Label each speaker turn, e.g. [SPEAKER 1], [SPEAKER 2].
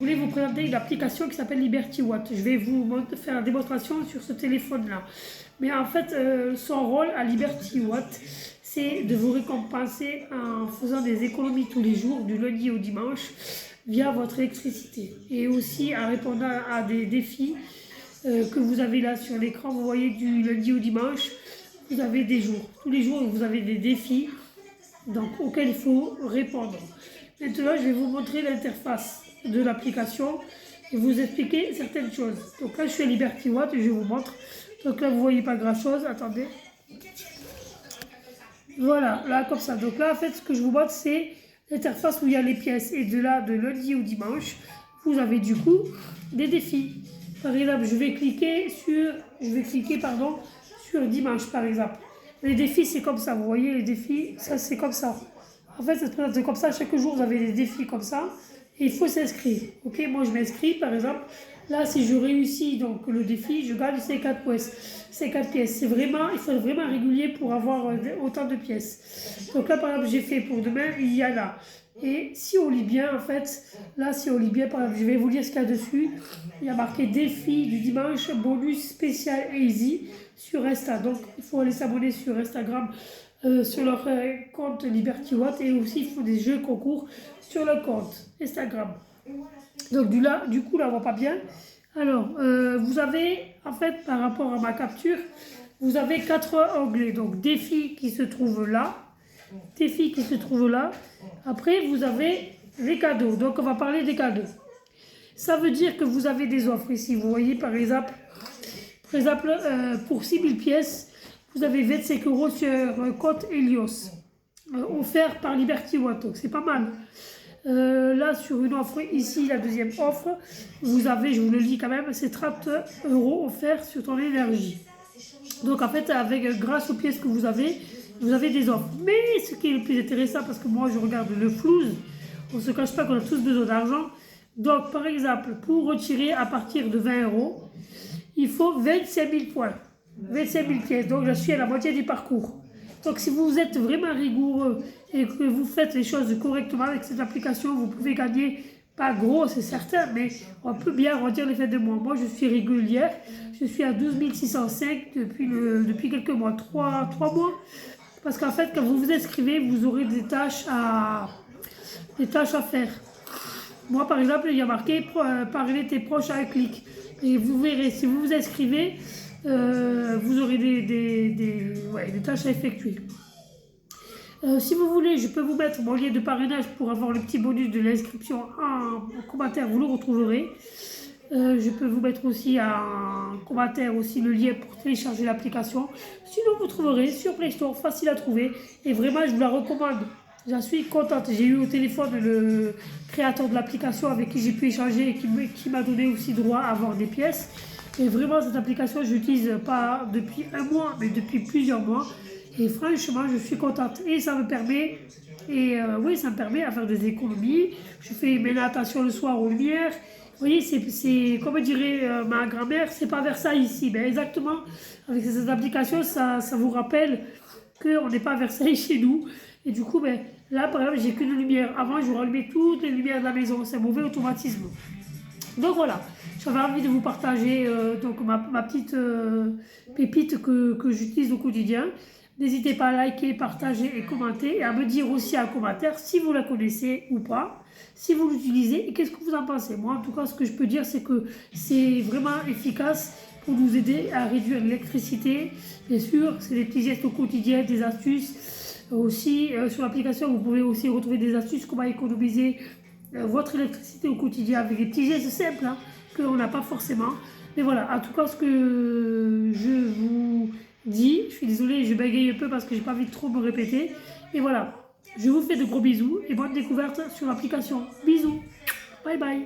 [SPEAKER 1] Je voulais vous présenter une application qui s'appelle Liberty Watt. Je vais vous faire la démonstration sur ce téléphone-là. Mais en fait, son rôle à Liberty Watt, c'est de vous récompenser en faisant des économies tous les jours, du lundi au dimanche, via votre électricité. Et aussi en répondant à des défis que vous avez là sur l'écran. Vous voyez du lundi au dimanche, vous avez des jours. Tous les jours, vous avez des défis auxquels il faut répondre. Maintenant, je vais vous montrer l'interface de l'application et vous expliquer certaines choses. Donc là, je suis à Liberty Watt et je vous montre. Donc là, vous voyez pas grand chose. Attendez. Voilà, là, comme ça. Donc là, en fait, ce que je vous montre, c'est l'interface où il y a les pièces. Et de là, de lundi au dimanche, vous avez du coup des défis. Par exemple, je vais cliquer sur dimanche, par exemple. Les défis, c'est comme ça. Vous voyez, les défis, ça, c'est comme ça. En fait, ça se présente comme ça. Chaque jour, vous avez des défis comme ça. Et il faut s'inscrire. Ok, moi, je m'inscris, par exemple. Là, si je réussis donc le défi, je gagne 54 pièces. 54 pièces. C'est vraiment, il faut être vraiment régulier pour avoir autant de pièces. Donc là, par exemple, j'ai fait pour demain, il y a là. Et si on lit bien, en fait, là, si on lit bien, par exemple, je vais vous lire ce qu'il y a dessus. Il y a marqué défi du dimanche, bonus spécial easy sur Insta. Donc, il faut aller s'abonner sur Instagram, sur leur compte Liberty Watt. Et aussi, il faut des jeux concours sur le compte Instagram. Donc, du coup, là, on voit pas bien. Alors, vous avez, en fait, par rapport à ma capture, vous avez 4 onglets. Donc, défi qui se trouve là. Défi qui se trouve là. Après, vous avez les cadeaux. Donc, on va parler des cadeaux. Ça veut dire que vous avez des offres ici. Vous voyez, par exemple, pour 6000 pièces, vous avez 25 € sur compte Helios, offert par Liberty Watt. Donc, c'est pas mal. Là, sur une offre, ici, la deuxième offre, vous avez, je vous le lis quand même, c'est 30 € offerts sur ton énergie. Donc, en fait, grâce aux pièces que vous avez des offres. Mais ce qui est le plus intéressant, parce que moi, je regarde le flouze, on ne se cache pas qu'on a tous besoin d'argent. Donc, par exemple, pour retirer à partir de 20 €, il faut 25 000 points, 25 000 pièces. Donc, je suis à la moitié du parcours. Donc, si vous êtes vraiment rigoureux et que vous faites les choses correctement avec cette application, vous pouvez gagner, pas gros, c'est certain, mais on peut bien retirer les fins de mois. Moi, je suis régulière. Je suis à 12 605 depuis quelques mois, 3 mois. Parce qu'en fait, quand vous vous inscrivez, vous aurez des tâches à faire. Moi, par exemple, il y a marqué parler tes proches à un clic. Et vous verrez, si vous vous inscrivez, vous aurez des tâches à effectuer. Si vous voulez, je peux vous mettre mon lien de parrainage pour avoir le petit bonus de l'inscription en commentaire, vous le retrouverez. Je peux vous mettre aussi en commentaire aussi le lien pour télécharger l'application. Sinon, vous trouverez sur Play Store, facile à trouver. Et vraiment, je vous la recommande. J'en suis contente. J'ai eu au téléphone le créateur de l'application avec qui j'ai pu échanger et qui m'a donné aussi droit à avoir des pièces. Et vraiment, cette application, je l'utilise pas depuis un mois, mais depuis plusieurs mois. Et franchement, je suis contente. Et ça me permet, à faire des économies. Je fais mes natations le soir aux lumières. Vous voyez, c'est comme dirait ma grand-mère, c'est pas Versailles ici. Ben exactement, avec cette application, ça vous rappelle qu'on n'est pas à Versailles chez nous. Et du coup, ben, là, par exemple, j'ai qu'une lumière. Avant, j'aurais allumé toutes les lumières de la maison. C'est un mauvais automatisme. Donc voilà, j'avais envie de vous partager ma petite pépite que j'utilise au quotidien. N'hésitez pas à liker, partager et commenter. Et à me dire aussi en commentaire si vous la connaissez ou pas, si vous l'utilisez et qu'est-ce que vous en pensez. Moi, en tout cas, ce que je peux dire, c'est que c'est vraiment efficace pour nous aider à réduire l'électricité. Bien sûr, c'est des petits gestes au quotidien, des astuces. Aussi, sur l'application, vous pouvez aussi retrouver des astuces, comment économiser votre électricité au quotidien avec des petits gestes simples qu'on n'a pas forcément. Mais voilà, en tout cas, ce que je vous dis, je suis désolée, je bégaye un peu parce que j'ai pas envie de trop me répéter. Et voilà, je vous fais de gros bisous et bonne découverte sur l'application. Bisous, bye bye.